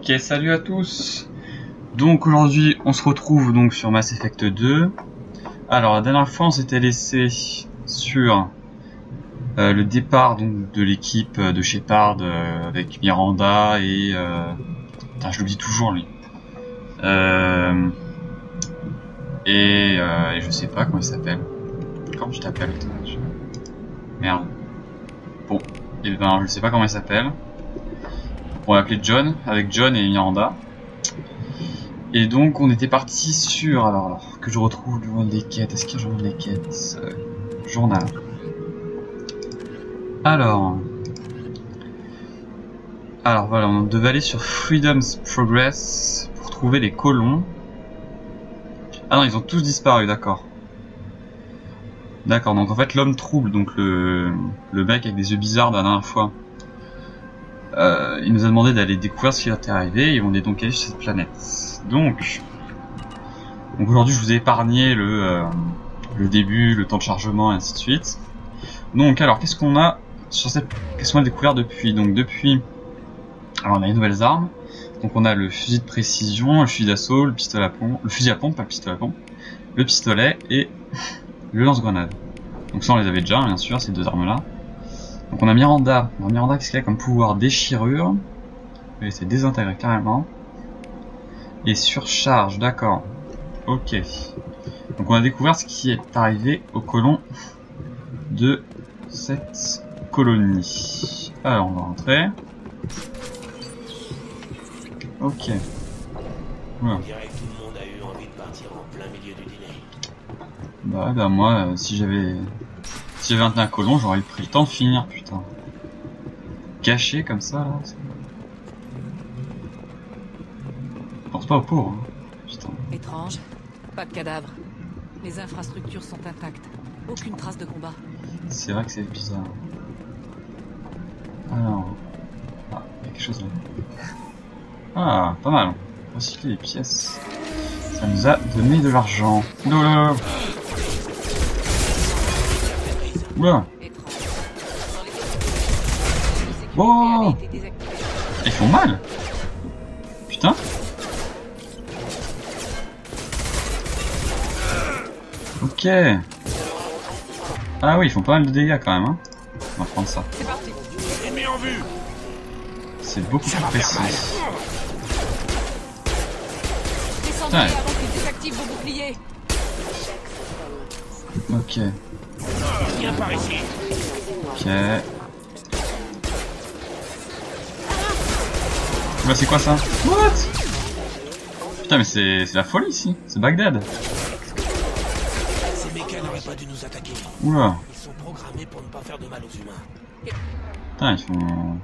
Ok, salut à tous. Donc aujourd'hui, on se retrouve donc sur Mass Effect 2. Alors la dernière fois, on s'était laissé sur le départ donc de l'équipe de Shepard avec Miranda et putain, je l'oublie toujours lui. Et je sais pas comment il s'appelle. Comment je t'appelle toi? Merde. Bon, et ben je sais pas comment il s'appelle. On va l'appeler John, avec John et Miranda. Et donc on était parti sur, alors que je retrouve le journal des quêtes, est-ce qu'il y a un journal des quêtes journal. Alors voilà, on devait aller sur Freedom's Progress pour trouver les colons. Ah non, ils ont tous disparu, d'accord. D'accord, donc en fait l'homme trouble, donc le mec avec des yeux bizarres de la dernière fois, il nous a demandé d'aller découvrir ce qui était arrivé et on est donc allé sur cette planète. Donc aujourd'hui je vous ai épargné le début, le temps de chargement et ainsi de suite. Donc alors qu'est-ce qu'on a sur cette, qu'est-ce qu'on a découvert depuis? Donc depuis, alors on a les nouvelles armes. Donc on a le fusil de précision, le fusil d'assaut, le pistolet à pompe, le fusil à pompe, pas le pistolet à pompe, le pistolet et le lance-grenade. Donc ça on les avait déjà bien sûr, ces deux armes là. Donc on a Miranda. Alors, Miranda, qu'est-ce qu'elle a comme pouvoir? Déchirure. Elle s'est désintégrée carrément. Et surcharge, d'accord. Ok. Donc on a découvert ce qui est arrivé aux colons de cette colonie. Alors on va rentrer. Ok. Voilà. On dirait que tout le monde a eu envie de partir en plein milieu du dîner. Bah moi, si j'avais un colon, j'aurais pris le temps de finir, putain. Caché comme ça, là. Pense pas aux pauvres, hein. Putain. Étrange. Pas de cadavres. Les infrastructures sont intactes. Aucune trace de combat. C'est vrai que c'est bizarre. Alors... ah, il y a quelque chose là. Ah, pas mal. Recycler les pièces. Ça nous a donné de l'argent. Oula. Oula. Oh, ils font mal. Putain. Ok. Ah oui, ils font pas mal de dégâts quand même, hein. On va prendre ça. C'est parti. Ennemi en vue. C'est beaucoup plus précis. Descendez avant qu'ils désactivent vos boucliers. Ok. Viens par ici. Ok. Bah c'est quoi ça? What? Putain mais c'est la folie ici. C'est Bagdad. Ces mécas n'auraient pas dû nous attaquer. Oula. Ils sont programmés pour ne pas faire de mal aux humains. Putain ils font...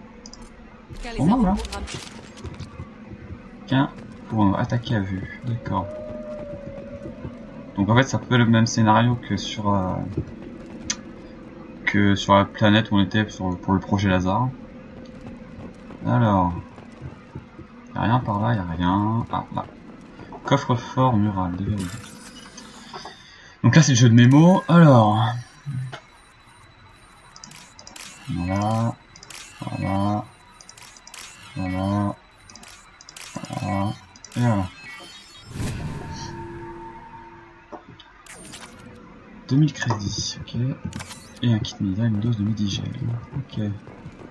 Qu'un les Comment, avons là programmés. Qu'un pour attaquer à vue. D'accord. Donc en fait ça peut être le même scénario que sur la planète où on était pour le projet Lazare. Alors, y'a rien par là, y'a rien. Ah là, coffre-fort mural. Donc là c'est le jeu de mémo. Alors, voilà, voilà, voilà, voilà, et voilà. 2000 crédits, ok. Et un kit médical, une dose de Medigel. Ok.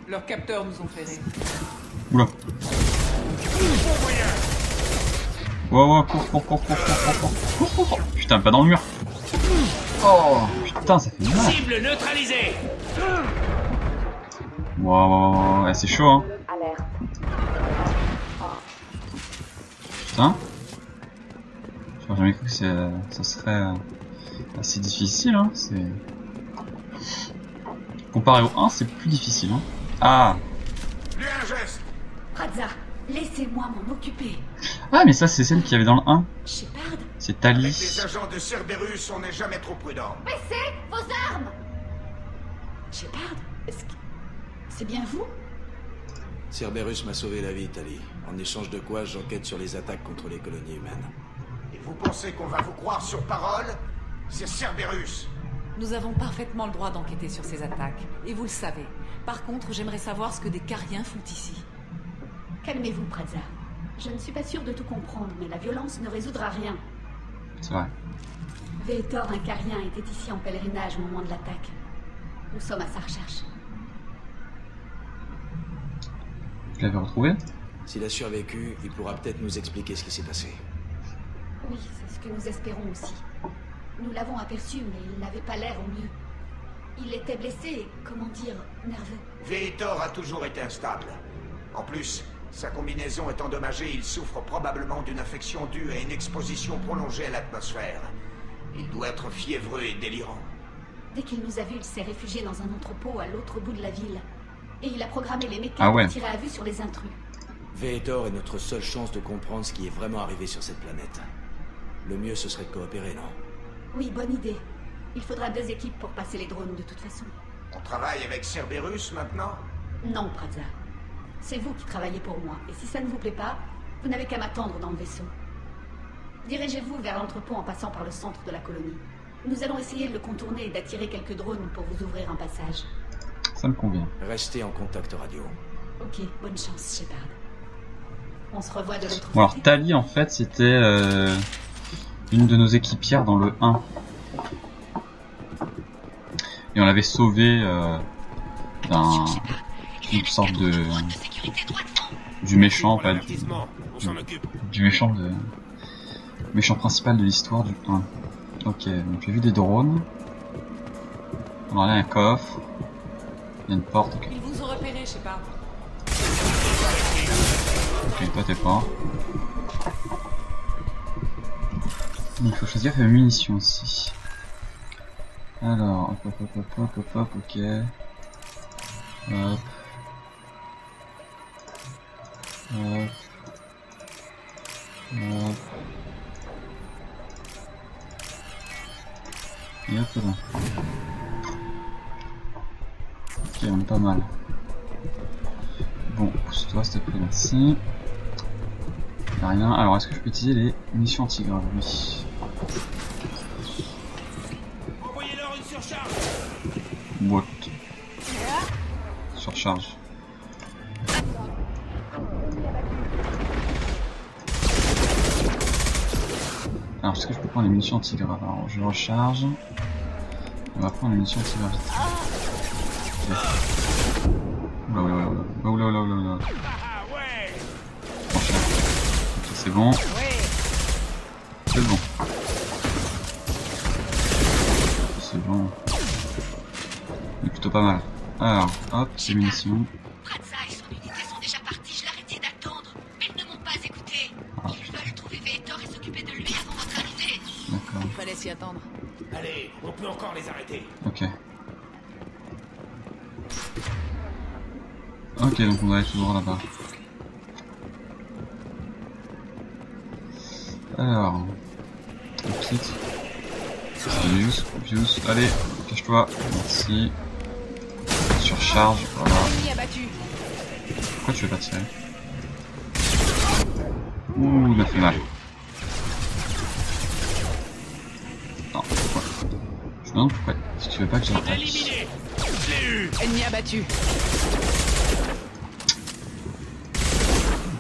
Leurs capteurs nous ont ferrés. Oula. Wow, cours. Putain, pas dans le mur. Oh, putain, ça fait mal. Cible neutralisée. Wow, ouais, c'est chaud, hein. Putain. J'aurais jamais cru que ça serait assez difficile, hein. C'est... comparé au 1, c'est plus difficile, hein. Ah. Lui un geste. Radza, laissez-moi m'en occuper. Ah, mais ça, c'est celle qu'il y avait dans le 1. Shepard, C'est Avec les Tali. agents de Cerberus, on n'est jamais trop prudent. baissez vos armes. Shepard, est-ce que... c'est bien vous? Cerberus m'a sauvé la vie, Tali. En échange de quoi, j'enquête sur les attaques contre les colonies humaines. Et vous pensez qu'on va vous croire sur parole? C'est Cerberus. Nous avons parfaitement le droit d'enquêter sur ces attaques. Et vous le savez. Par contre, j'aimerais savoir ce que des Cariens font ici. Calmez-vous, Radza. Je ne suis pas sûre de tout comprendre, mais la violence ne résoudra rien. C'est vrai. Vetor, un carien, était ici en pèlerinage au moment de l'attaque. Nous sommes à sa recherche. Tu l'avais retrouvé? S'il a survécu, il pourra peut-être nous expliquer ce qui s'est passé. Oui, c'est ce que nous espérons aussi. Nous l'avons aperçu, mais il n'avait pas l'air au mieux. Il était blessé et, comment dire, nerveux. Vetor a toujours été instable. En plus, sa combinaison est endommagée, il souffre probablement d'une infection due à une exposition prolongée à l'atmosphère. Il doit être fiévreux et délirant. Dès qu'il nous a vus, il s'est réfugié dans un entrepôt à l'autre bout de la ville. Et il a programmé les mécas Ah ouais. pour tirer à vue sur les intrus. Vetor est notre seule chance de comprendre ce qui est vraiment arrivé sur cette planète. Le mieux, ce serait de coopérer, non? Oui, bonne idée. Il faudra 2 équipes pour passer les drones de toute façon. On travaille avec Cerberus maintenant? Non, Praza. C'est vous qui travaillez pour moi. Et si ça ne vous plaît pas, vous n'avez qu'à m'attendre dans le vaisseau. Dirigez-vous vers l'entrepôt en passant par le centre de la colonie. Nous allons essayer de le contourner et d'attirer quelques drones pour vous ouvrir un passage. Ça me convient. Restez en contact radio. Ok, bonne chance, Shepard. On se revoit de l'autre Bon alors côté. Tali en fait c'était une de nos équipières dans le 1. Et on l'avait sauvée d'une sorte de... du méchant en fait. Avertissement, on s'en occupe. Du méchant principal de l'histoire du 1. Ok, donc j'ai vu des drones. Alors là il y a un coffre. Il y a une porte. Ok, Ils vous ont repéré, Shepard. ok, toi t'es pas. Il faut choisir les munitions aussi. Alors, hop, ok. Hop. Hop. Hop. Et hop là. Ok, on est pas mal. Bon, pousse-toi s'il te plaît, merci. Y'a rien. Alors, est-ce que je peux utiliser les munitions anti-graves? Oui. Envoyez-leur une surcharge. What? Surcharge. Alors, est-ce que je peux prendre les munitions anti-graves? Alors, je recharge. On va prendre les munitions anti-graves vite. Okay. Oula. Ah ouais. Franchement. Ok, c'est bon. C'est bon. C'est bon. On est plutôt pas mal. Alors, hop, ces munitions. Praza et son unité sont déjà partis, je leur ai dit d'attendre. Mais ils ne m'ont pas écouté. Ah, Ils veulent trouver Vetor et s'occuper de lui avant votre arrivée. d'accord. Il fallait s'y attendre. Allez, on peut encore les arrêter. Ok. Ok, donc on doit être toujours là-bas. Alors... Petite... Views, allez, cache-toi, merci. Surcharge, voilà. Ennemi abattu. Pourquoi tu veux pas tirer? Ouh, il m'a fait mal. Non, pourquoi? Je me demande pourquoi. Si tu veux pas que j'attaque. Éliminé. Je l'ai eu. Ennemi abattu.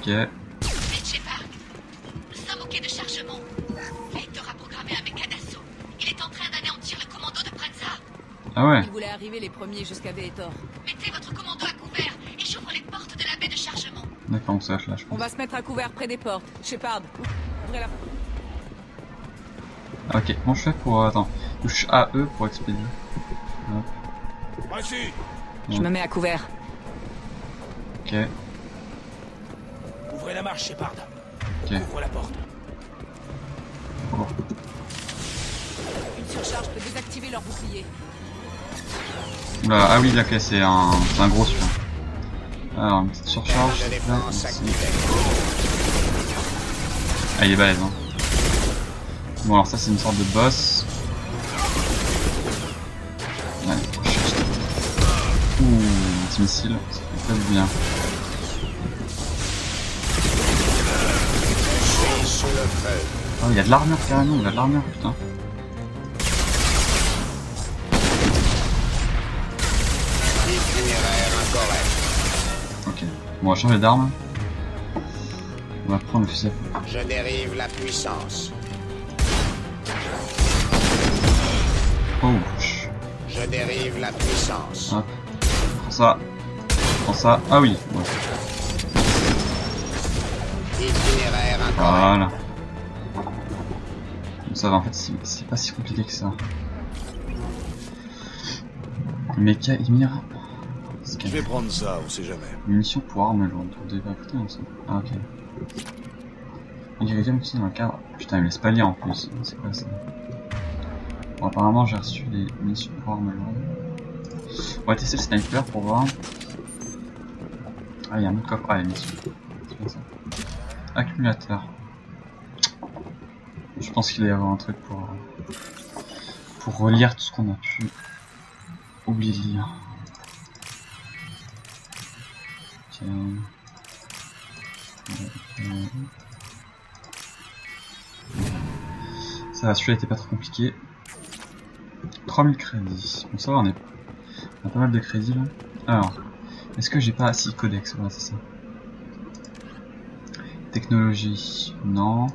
Ok, Vite, Shepard. Nous sommes au quai de chargement. Vetor a programmé un méca d'assaut. Il est en train d'anéantir le commando de Praza. ah ouais, Ils voulaient arriver les premiers jusqu'à Vetor. Mettez votre commando à couvert et j'ouvre les portes de la baie de chargement. d'accord, on s'arrête là, je On pense. va se mettre à couvert près des portes. Shepard, ouvrez la porte. Ah, ok, comment je fais pour... attends, touche AE pour expédier. Hop, Reçu. Je me mets à couvert. ok, Ouvrez la marche, Shepard. ok, Ouvre la porte. cours. Une surcharge peut désactiver leur bouclier. Oula, ah oui, ok, c'est un gros celui-là. Alors, une petite surcharge. De s'il te plaît, défense merci. activée. Ah, il est balèze, hein. Bon, alors ça, c'est une sorte de boss. Ouais, recherche. Ouh, petit missile, ça fait pas du bien. Sous le feu. Oh, il y a de l'armure carrément, il y a de l'armure, putain. Itinéraire incorrect. Ok, bon, on va changer d'arme. On va prendre le fusil à pompe. Je dérive la puissance. Oh. Je dérive la puissance. Hop. Prends ça. Prends ça. Ah oui. Ouais. Itinéraire incorrect. Voilà. Donc ça va, en fait, c'est pas si compliqué que ça. Mecha Ymir. Je vais prendre ça, on sait jamais. Munitions pour armes lourdes. Vous devez pas écouter ensemble. Ah ok. Il y avait déjà dans le cadre. Putain, il me laisse pas lire en plus. C'est quoi ça? Bon, apparemment j'ai reçu les munitions pour armes lourdes. On va tester le sniper pour voir. Ah, il y a un autre coffre. Ah, les munitions. C'est bien ça. Accumulateur. Je pense qu'il va y avoir un truc pour relire tout ce qu'on a pu oublier de lire. Ça va, celui-là était pas trop compliqué. 3000 crédits. Bon, ça va, on a pas mal de crédits là. Alors, est-ce que j'ai pas assez codex? Voilà, c'est ça. Technologie, non.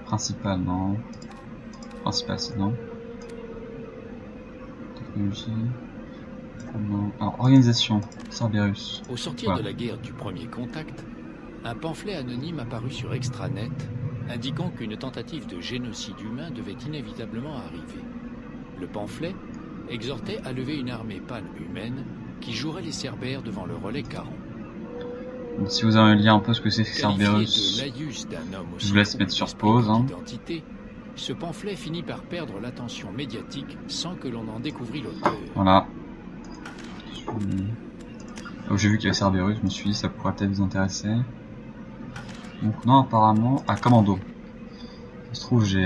Principal, non. Principal, c'est non. Technologie. Non. Alors, organisation, Cerberus. Au sortir de la guerre du premier contact, un pamphlet anonyme apparut sur Extranet, indiquant qu'une tentative de génocide humain devait inévitablement arriver. Le pamphlet exhortait à lever une armée pan-humaine qui jouerait les Cerbères devant le relais 40. Donc, si vous avez un lien un peu ce que c'est que Cerberus, je vous laisse mettre sur pause. Hein. Ce pamphlet finit par perdre l'attention médiatique sans que l'on en découvrît l'auteur. Voilà. Donc j'ai vu qu'il y avait Cerberus, je me suis dit ça pourrait peut-être vous intéresser. Donc non, apparemment... Ah, commando. Ça se trouve j'ai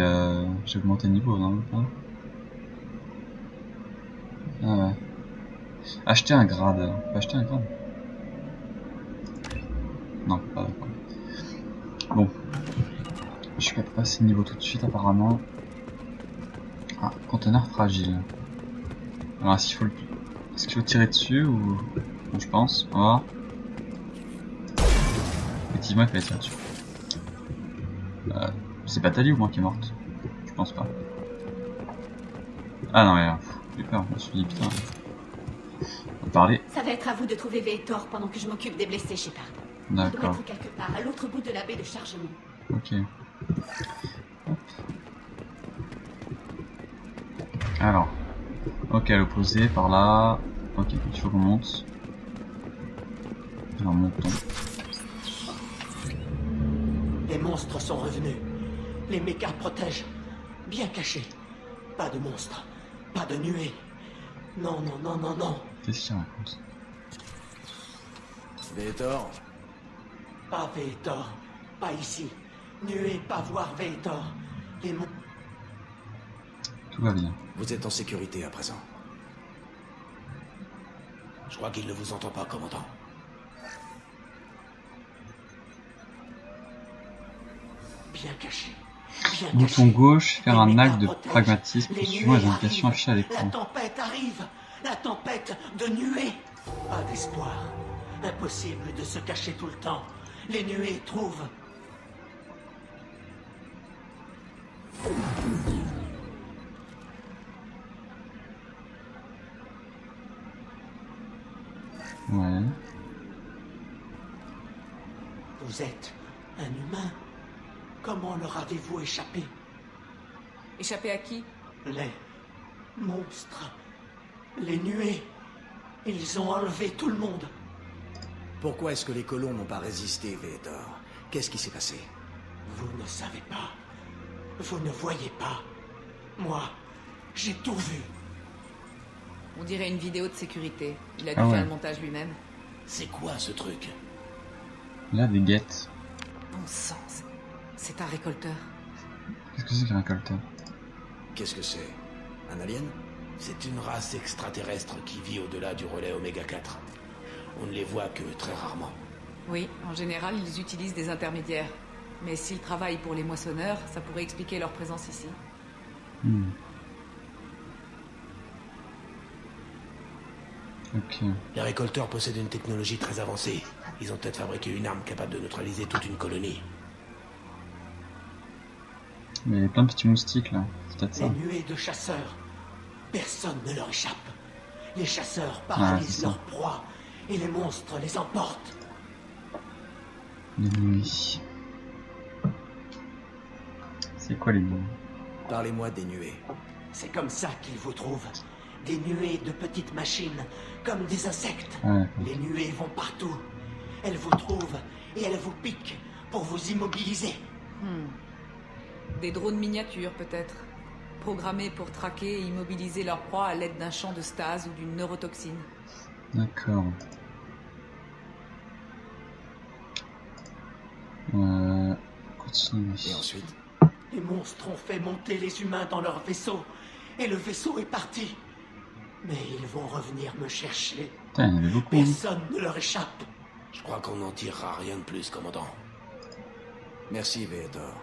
augmenté le niveau, non? Ah ouais. Acheter un grade. On peut acheter un grade? Non, pas d'accord. Bon. Je suis pas passer le niveau tout de suite apparemment. Ah, conteneur fragile. Alors est-ce qu'il faut tirer dessus ou... Bon, je pense. Voilà. Effectivement, il fallait tirer dessus. C'est pas Tali ou moi qui est morte? Je pense pas. Ah non, mais j'ai peur. Je me suis dit putain. On va parler. Ça va être à vous de trouver Vetor pendant que je m'occupe des blessés, Shepard. D'accord. Il doit être quelque part à l'autre bout de la baie de chargement. Ok. Hop. Alors. Ok, à l'opposé, par là. Ok, il faut qu'on monte. Alors montons. Les monstres sont revenus. Les mechas protègent. Bien cachés. Pas de monstres. Pas de nuées. Non, non, non, non, non. Qu'est-ce qu'il raconte? Vetor, Pas Vetor. Pas ici. Nuée, pas voir Vetor. Les monstres... Tout va bien. Vous êtes en sécurité à présent. Je crois qu'il ne vous entend pas, commandant. Bien caché. Bien Bouton caché. gauche, faire Les un acte de mechas protègent. pragmatisme Les suivant les nuées indications arrivent. affichées à La l'écran. tempête arrive. La tempête de nuées. Pas d'espoir. Impossible de se cacher tout le temps. Les nuées trouvent. Ouais. Vous êtes un humain. Comment leur avez-vous échappé? Échappé à qui? Les monstres. Les nuées. Ils ont enlevé tout le monde. Pourquoi est-ce que les colons n'ont pas résisté, Vetor? Qu'est-ce qui s'est passé? Vous ne savez pas. Vous ne voyez pas. Moi, j'ai tout vu. On dirait une vidéo de sécurité. Il a dû Ah ouais. faire le montage lui-même. C'est quoi ce truc? Là, des guettes. Bon sang, c'est un récolteur. Qu'est-ce que c'est qu'un récolteur? Qu'est-ce que c'est? Un alien? C'est une race extraterrestre qui vit au-delà du relais Oméga 4. On ne les voit que très rarement. Oui, en général, ils utilisent des intermédiaires. Mais s'ils travaillent pour les moissonneurs, ça pourrait expliquer leur présence ici. Ok. Les récolteurs possèdent une technologie très avancée. Ils ont peut-être fabriqué une arme capable de neutraliser toute une colonie. Mais il y a plein de petits moustiques là, c'est peut-être ça. Les nuées de chasseurs. Personne ne leur échappe. Les chasseurs paralysent leurs proies et les monstres les emportent. Les nuées. C'est quoi les nuées? Parlez-moi des nuées. C'est comme ça qu'ils vous trouvent. Des nuées de petites machines, comme des insectes. Ouais. Les nuées vont partout. Elles vous trouvent et elles vous piquent pour vous immobiliser. Des drones miniatures, peut-être. Programmés pour traquer et immobiliser leur proie à l'aide d'un champ de stase ou d'une neurotoxine. D'accord. Continuez. Et ensuite? Les monstres ont fait monter les humains dans leur vaisseau. Et le vaisseau est parti. Mais ils vont revenir me chercher. Putain, il y en avait beaucoup. Personne ne leur échappe. Je crois qu'on n'en tirera rien de plus, commandant. Merci, Vetor.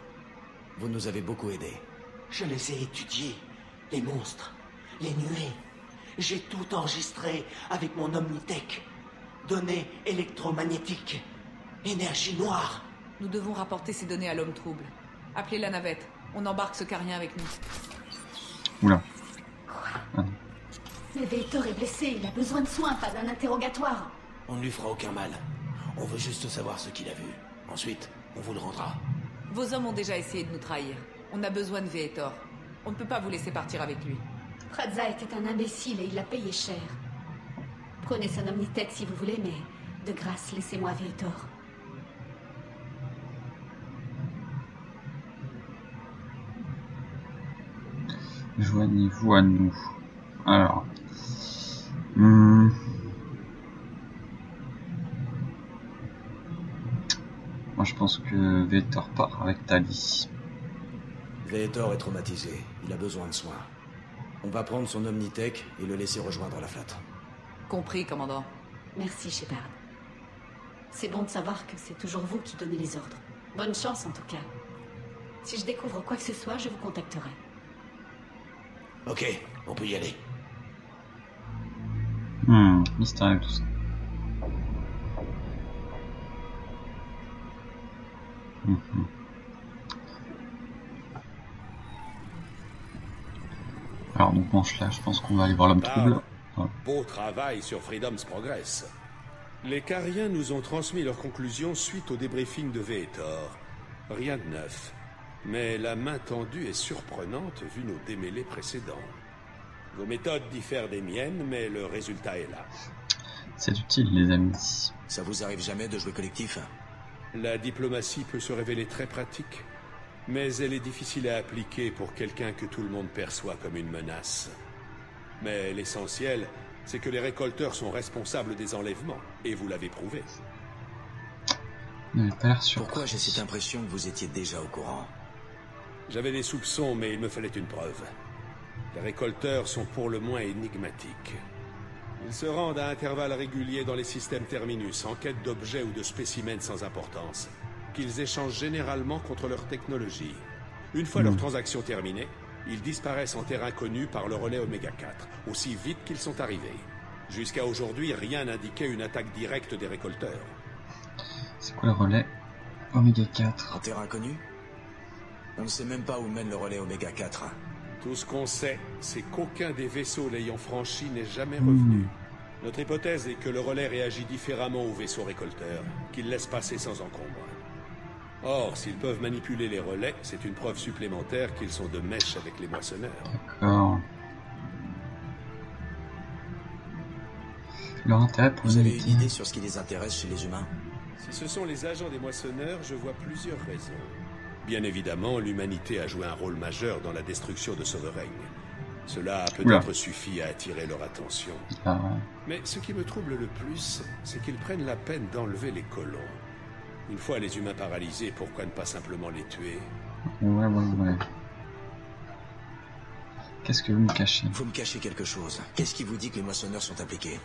Vous nous avez beaucoup aidés. Je les ai étudiés. Les monstres, les nuées. J'ai tout enregistré avec mon Omnitech. Données électromagnétiques. Énergie noire. Nous devons rapporter ces données à l'homme trouble. Appelez la navette. On embarque ce carien avec nous. Oula. Mais Vetor est blessé, il a besoin de soins, pas d'un interrogatoire. On ne lui fera aucun mal. On veut juste savoir ce qu'il a vu. Ensuite, on vous le rendra. Vos hommes ont déjà essayé de nous trahir. On a besoin de Vetor. On ne peut pas vous laisser partir avec lui. Praza était un imbécile et il l'a payé cher. Prenez son Omnitech si vous voulez, mais de grâce, laissez-moi Vetor. Joignez-vous à nous. Alors. Moi je pense que Vetor part avec Tali. Vetor est traumatisé. Il a besoin de soins. On va prendre son Omnitech et le laisser rejoindre la flotte. Compris, commandant. Merci, Shepard. C'est bon de savoir que c'est toujours vous qui donnez les ordres. Bonne chance, en tout cas. Si je découvre quoi que ce soit, je vous contacterai. Ok, on peut y aller. Mystérieux tout ça. Alors donc manche là, je pense qu'on va aller voir l'homme trouble. Voilà. Beau travail sur Freedom's Progress. Les Cariens nous ont transmis leurs conclusions suite au débriefing de Vetor. Rien de neuf. Mais la main tendue est surprenante vu nos démêlés précédents. Vos méthodes diffèrent des miennes, mais le résultat est là. C'est utile, les amis. Ça vous arrive jamais de jouer collectif? La diplomatie peut se révéler très pratique, mais elle est difficile à appliquer pour quelqu'un que tout le monde perçoit comme une menace. Mais l'essentiel, c'est que les récolteurs sont responsables des enlèvements, et vous l'avez prouvé. Vous n'avez pas l'air surpris. Pourquoi j'ai cette impression que vous étiez déjà au courant? J'avais des soupçons, mais il me fallait une preuve. Les récolteurs sont pour le moins énigmatiques. Ils se rendent à intervalles réguliers dans les systèmes terminus, en quête d'objets ou de spécimens sans importance, qu'ils échangent généralement contre leur technologie. Une fois leur transaction terminée, ils disparaissent en terrain connu par le relais Oméga 4, aussi vite qu'ils sont arrivés. Jusqu'à aujourd'hui, rien n'indiquait une attaque directe des récolteurs. C'est quoi le relais Oméga 4? En terrain connu? On ne sait même pas où mène le relais Oméga 4. Tout ce qu'on sait, c'est qu'aucun des vaisseaux l'ayant franchi n'est jamais revenu. Notre hypothèse est que le relais réagit différemment aux vaisseaux récolteurs, qu'il laisse passer sans encombre. Or, s'ils peuvent manipuler les relais, c'est une preuve supplémentaire qu'ils sont de mèche avec les moissonneurs. D'accord. Leur intérêt pour Vous avez une idée sur ce qui les intéresse chez les humains? Si ce sont les agents des moissonneurs, je vois plusieurs raisons. Bien évidemment, l'humanité a joué un rôle majeur dans la destruction de Sovereign. Cela a peut-être suffi à attirer leur attention. Mais ce qui me trouble le plus, c'est qu'ils prennent la peine d'enlever les colons. Une fois les humains paralysés, pourquoi ne pas simplement les tuer? Ouais. Qu'est-ce que vous me cachez? Vous me cachez quelque chose. Qu'est-ce qui vous dit que les moissonneurs sont impliqués?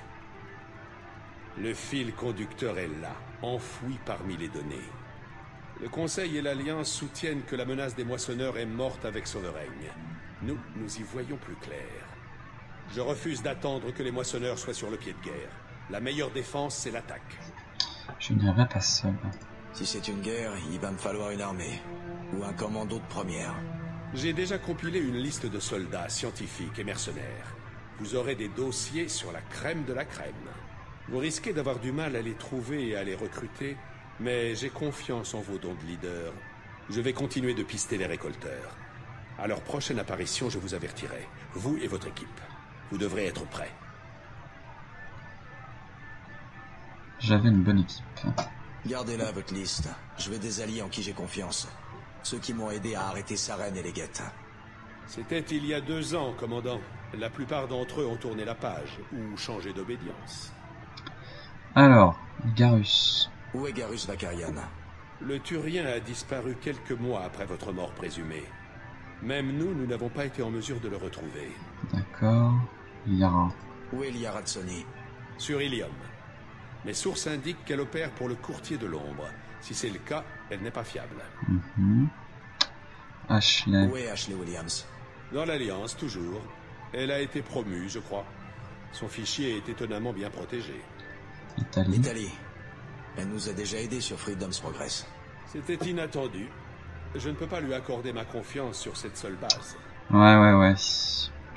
Le fil conducteur est là, enfoui parmi les données. Le Conseil et l'Alliance soutiennent que la menace des moissonneurs est morte avec Sovereign. Nous y voyons plus clair. Je refuse d'attendre que les moissonneurs soient sur le pied de guerre. La meilleure défense, c'est l'attaque. Je n'irai pas seul. Si c'est une guerre, il va me falloir une armée. Ou un commando de première. J'ai déjà compilé une liste de soldats, scientifiques et mercenaires. Vous aurez des dossiers sur la crème de la crème. Vous risquez d'avoir du mal à les trouver et à les recruter, mais j'ai confiance en vos dons de leader. Je vais continuer de pister les récolteurs. À leur prochaine apparition, je vous avertirai, vous et votre équipe. Vous devrez être prêts. J'avais une bonne équipe. Gardez-la à votre liste. Je veux des alliés en qui j'ai confiance. Ceux qui m'ont aidé à arrêter Saren et les guettes. C'était il y a 2 ans, commandant. La plupart d'entre eux ont tourné la page, ou changé d'obédience. Alors, Garus. Où est Garus Vakarian? Le Turien a disparu quelques mois après votre mort présumée. Même nous n'avons pas été en mesure de le retrouver. D'accord. Yara. Où est Liara Tsoni? Sur Ilium. Mes sources indiquent qu'elle opère pour le courtier de l'ombre. Si c'est le cas, elle n'est pas fiable. Ashley. Où est Ashley Williams? Dans l'Alliance, toujours. Elle a été promue, je crois. Son fichier est étonnamment bien protégé. Italie. Italie. Elle nous a déjà aidés sur Freedom's Progress. C'était inattendu. Je ne peux pas lui accorder ma confiance sur cette seule base. Ouais.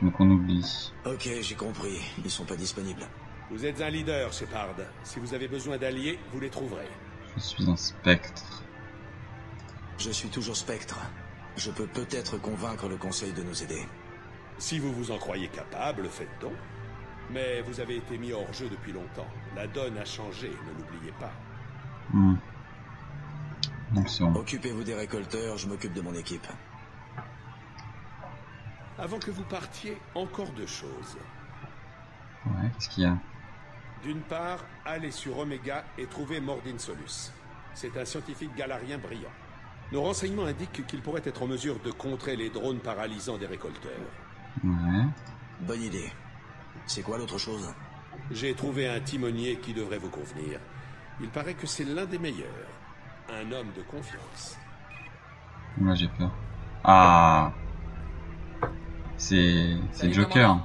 Donc on oublie. Ok, j'ai compris. Ils sont pas disponibles. Vous êtes un leader, Shepard. Si vous avez besoin d'alliés, vous les trouverez. Je suis un spectre. Je suis toujours Spectre. Je peux peut-être convaincre le Conseil de nous aider. Si vous vous en croyez capable, faites donc. Mais vous avez été mis hors jeu depuis longtemps. La donne a changé, ne l'oubliez pas. Donc c'est bon. Occupez-vous des récolteurs, je m'occupe de mon équipe. Avant que vous partiez, encore 2 choses. Ouais, qu'est-ce qu'il y a? D'une part, allez sur Omega et trouvez Mordin Solus. C'est un scientifique galarien brillant. Nos renseignements indiquent qu'il pourrait être en mesure de contrer les drones paralysants des récolteurs. Ouais. Bonne idée. C'est quoi l'autre chose? J'ai trouvé un timonier qui devrait vous convenir. Il paraît que c'est l'un des meilleurs. Un homme de confiance. Moi j'ai peur. Ah. C'est Joker.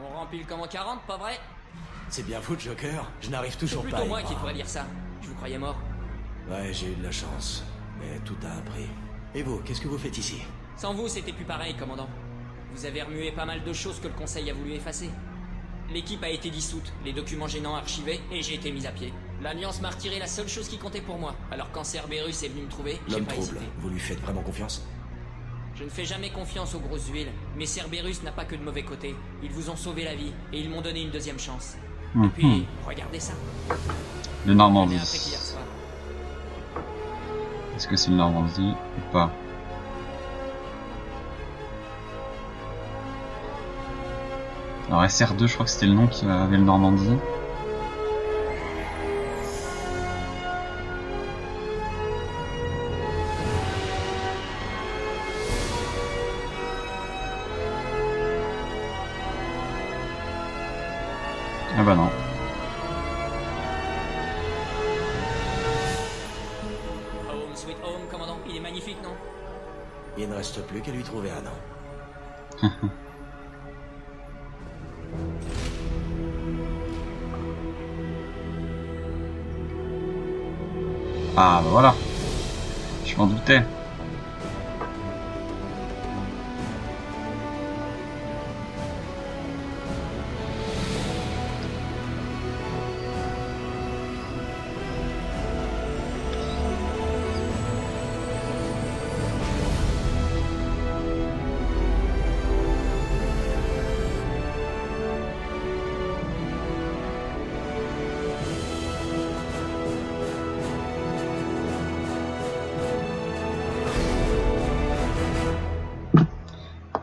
On remplit le camp en 40, pas vrai? C'est bien vous, Joker. Je n'arrive C'est toujours pas à plutôt y moi qui croire. devrais dire ça. Je vous croyais mort. Ouais, j'ai eu de la chance. Mais tout a appris. Et vous, qu'est-ce que vous faites ici? Sans vous, c'était plus pareil, commandant. Vous avez remué pas mal de choses que le Conseil a voulu effacer. L'équipe a été dissoute, les documents gênants archivés, et j'ai été mis à pied. L'Alliance m'a retiré la seule chose qui comptait pour moi. Alors quand Cerberus est venu me trouver, j'ai L'homme pas trouble. hésité. Vous lui faites vraiment confiance? Je ne fais jamais confiance aux grosses huiles, mais Cerberus n'a pas que de mauvais côtés. Ils vous ont sauvé la vie, et ils m'ont donné une deuxième chance. Et puis, regardez ça. Le Normandie. On est après qu'hier soir. Est-ce que c'est le Normandie ou pas? Alors SR2, je crois que c'était le nom qui avait le Normandie. Ah bah non. Home sweet home, commandant. Il est magnifique, non? Il ne reste plus qu'à lui trouver un nom. Ah bah voilà. Je m'en doutais.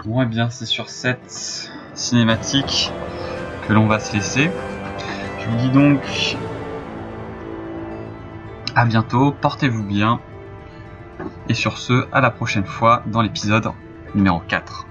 Bon et bien c'est sur cette cinématique que l'on va se laisser. Je vous dis donc à bientôt, portez-vous bien et sur ce à la prochaine fois dans l'épisode numéro 4.